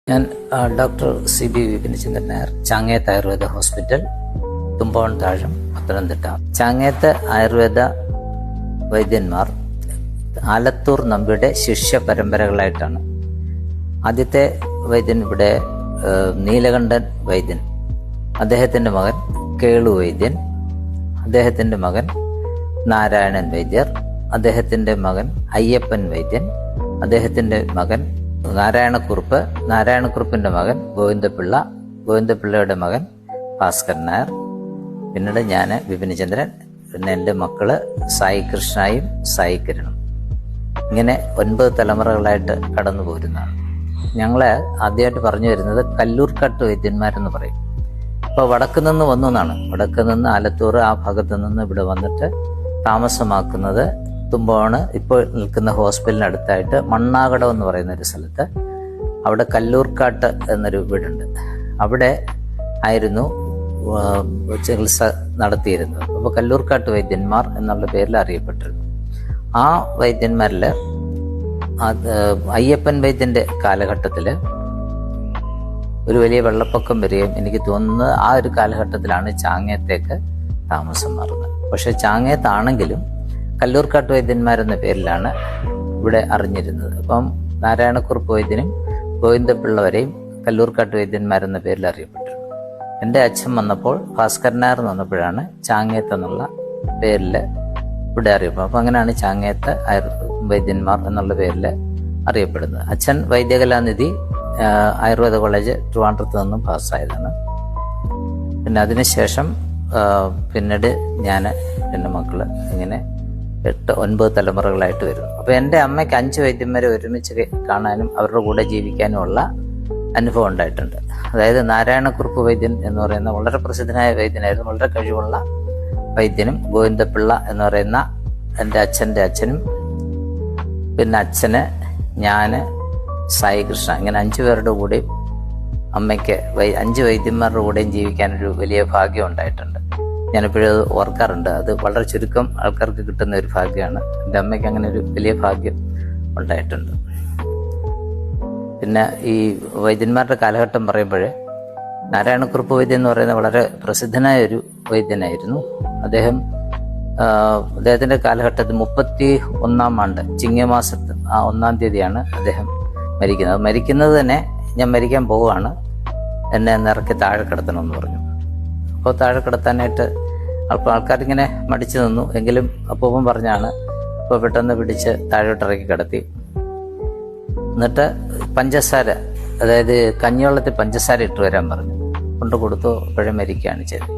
ഞാൻ doctor CB Vipinchandran Nair, Changeth Ayurveda hospital, Thumpon Thazham, Pathanamthitta. Changeth Ayurveda വൈദ്യന്മാർ ആലത്തൂർ നമ്പിയുടെ ശിഷ്യ പരമ്പരകളായിട്ടാണ്. ആദ്യത്തെ വൈദ്യൻ ഇവിടെ നീലകണ്ഠൻ വൈദ്യൻ, അദ്ദേഹത്തിൻ്റെ മകൻ കേളു വൈദ്യൻ, അദ്ദേഹത്തിൻ്റെ മകൻ നാരായണൻ വൈദ്യർ, അദ്ദേഹത്തിൻ്റെ മകൻ അയ്യപ്പൻ വൈദ്യൻ, അദ്ദേഹത്തിൻ്റെ മകൻ നാരായണക്കുറുപ്പ്, നാരായണക്കുറുപ്പിൻ്റെ മകൻ ഗോവിന്ദപിള്ള, ഗോവിന്ദപിള്ളയുടെ മകൻ ഭാസ്കരൻ നായർ, പിന്നീട് ഞാൻ വിപിൻചന്ദ്രൻ, പിന്നെ എൻ്റെ മക്കള് സായി കൃഷ്ണയും സായി കിരണും. ഇങ്ങനെ 9 തലമുറകളായിട്ട് കടന്നു പോരുന്നതാണ്. ഞങ്ങളെ ആദ്യമായിട്ട് പറഞ്ഞു വരുന്നത് കല്ലൂർക്കാട്ട് വൈദ്യന്മാരെന്ന് പറയും. ഇപ്പോൾ വടക്ക് നിന്ന് വന്നു എന്നാണ്. വടക്ക് നിന്ന് ആലത്തൂർ ആ ഭാഗത്ത് നിന്ന് ഇവിടെ വന്നിട്ട് താമസമാക്കുന്നത് തുമ്പോണ്. ഇപ്പോൾ നിൽക്കുന്ന ഹോസ്പിറ്റലിനടുത്തായിട്ട് മണ്ണാകടം എന്ന് പറയുന്ന ഒരു സ്ഥലത്ത്, അവിടെ കല്ലൂർക്കാട്ട് എന്നൊരു വീടുണ്ട്. അവിടെ ആയിരുന്നു ചികിത്സ നടത്തിയിരുന്നത്. അപ്പോൾ കല്ലൂർക്കാട്ട് വൈദ്യന്മാർ എന്നുള്ള പേരിൽ അറിയപ്പെട്ടിരുന്നു. ആ വൈദ്യന്മാരിൽ അയ്യപ്പൻ വൈദ്യന്റെ കാലഘട്ടത്തിൽ ഒരു വലിയ വെള്ളപ്പൊക്കം വരികയും എനിക്ക് തോന്നുന്നത് ആ ഒരു കാലഘട്ടത്തിലാണ് ചാങ്ങേത്തേക്ക് താമസം മാറുന്നത്. പക്ഷെ ചാങ്ങേത്താണെങ്കിലും കല്ലൂർക്കാട്ട് വൈദ്യന്മാരെന്ന പേരിലാണ് ഇവിടെ അറിഞ്ഞിരുന്നത്. അപ്പം നാരായണക്കുറുപ്പ് വൈദ്യനും ഗോവിന്ദപിള്ള വരെയും കല്ലൂർക്കാട്ട് വൈദ്യന്മാരെന്ന പേരിൽ അറിയപ്പെട്ടിരുന്നു. എൻ്റെ അച്ഛൻ വന്നപ്പോൾ ഭാസ്കരൻ നായർ എന്ന് വന്നപ്പോഴാണ് ചാങ്ങേത്ത് എന്നുള്ള പേരിൽ ഇവിടെ അറിയപ്പെടുന്നത്. അപ്പം അങ്ങനെയാണ് ചാങ്ങേത്ത് വൈദ്യന്മാർ എന്നുള്ള പേരിൽ അറിയപ്പെടുന്നത്. അച്ഛൻ വൈദ്യകലാനിധി ആയുർവേദ കോളേജ് ട്രിവാൻഡ്രത്ത് നിന്നും പാസ്സായതാണ്. പിന്നെ അതിനുശേഷം പിന്നീട് ഞാൻ, എൻ്റെ മക്കള് ഇങ്ങനെ 8-9 തലമുറകളായിട്ട് വരുന്നു. അപ്പോൾ എൻ്റെ അമ്മയ്ക്ക് 5 വൈദ്യന്മാരെ ഒരുമിച്ച് കാണാനും അവരുടെ കൂടെ ജീവിക്കാനും ഉള്ള അനുഭവം ഉണ്ടായിട്ടുണ്ട്. അതായത് നാരായണക്കുറുപ്പ് വൈദ്യൻ എന്ന് പറയുന്ന വളരെ പ്രസിദ്ധനായ വൈദ്യനായിരുന്നു, വളരെ കഴിവുള്ള വൈദ്യനും, ഗോവിന്ദപിള്ള എന്ന് പറയുന്ന എൻ്റെ അച്ഛൻ്റെ അച്ഛനും, പിന്നെ അച്ഛന്, ഞാൻ, സായി കൃഷ്ണ, ഇങ്ങനെ 5 പേരുടെ കൂടെയും അമ്മയ്ക്ക് 5 വൈദ്യന്മാരുടെ കൂടെയും ജീവിക്കാനൊരു വലിയ ഭാഗ്യം ഉണ്ടായിട്ടുണ്ട്. ഞാനിപ്പോഴും അത് ഓർക്കാറുണ്ട്. അത് വളരെ ചുരുക്കം ആൾക്കാർക്ക് കിട്ടുന്ന ഒരു ഭാഗ്യമാണ്. എൻ്റെ അമ്മയ്ക്ക് അങ്ങനെ ഒരു വലിയ ഭാഗ്യം ഉണ്ടായിട്ടുണ്ട്. പിന്നെ ഈ വൈദ്യന്മാരുടെ കാലഘട്ടം പറയുമ്പോൾ നാരായണക്കുറുപ്പ് വൈദ്യൻ എന്ന് പറയുന്ന വളരെ പ്രസിദ്ധനായ ഒരു വൈദ്യനായിരുന്നു. അദ്ദേഹത്തിൻ്റെ കാലഘട്ടത്തിൽ 31-ാം ആണ്ട് ചിങ്ങമാസത്ത് 1-ാം തീയതിയാണ് അദ്ദേഹം മരിക്കുന്നത്. മരിക്കുന്നത് തന്നെ ഞാൻ മരിക്കാൻ പോവുകയാണ്, എന്നെ ഇറക്കി താഴെ കിടത്തണമെന്ന് പറഞ്ഞു. അപ്പോൾ താഴെ കിടത്താനായിട്ട് ആൾക്കാരിങ്ങനെ മടിച്ചു നിന്നു. എങ്കിലും അപ്പൂപ്പൻ പറഞ്ഞാണ് അപ്പോൾ പെട്ടെന്ന് പിടിച്ച് താഴോട്ടിറക്കി കിടത്തി. എന്നിട്ട് പഞ്ചസാര, അതായത് കഞ്ഞിവെള്ളത്തിൽ പഞ്ചസാര ഇട്ട് വരാൻ പറഞ്ഞു. കൊണ്ട് കൊടുത്തു. അപ്പോഴേ മരിക്കുകയാണ് ചെയ്തത്.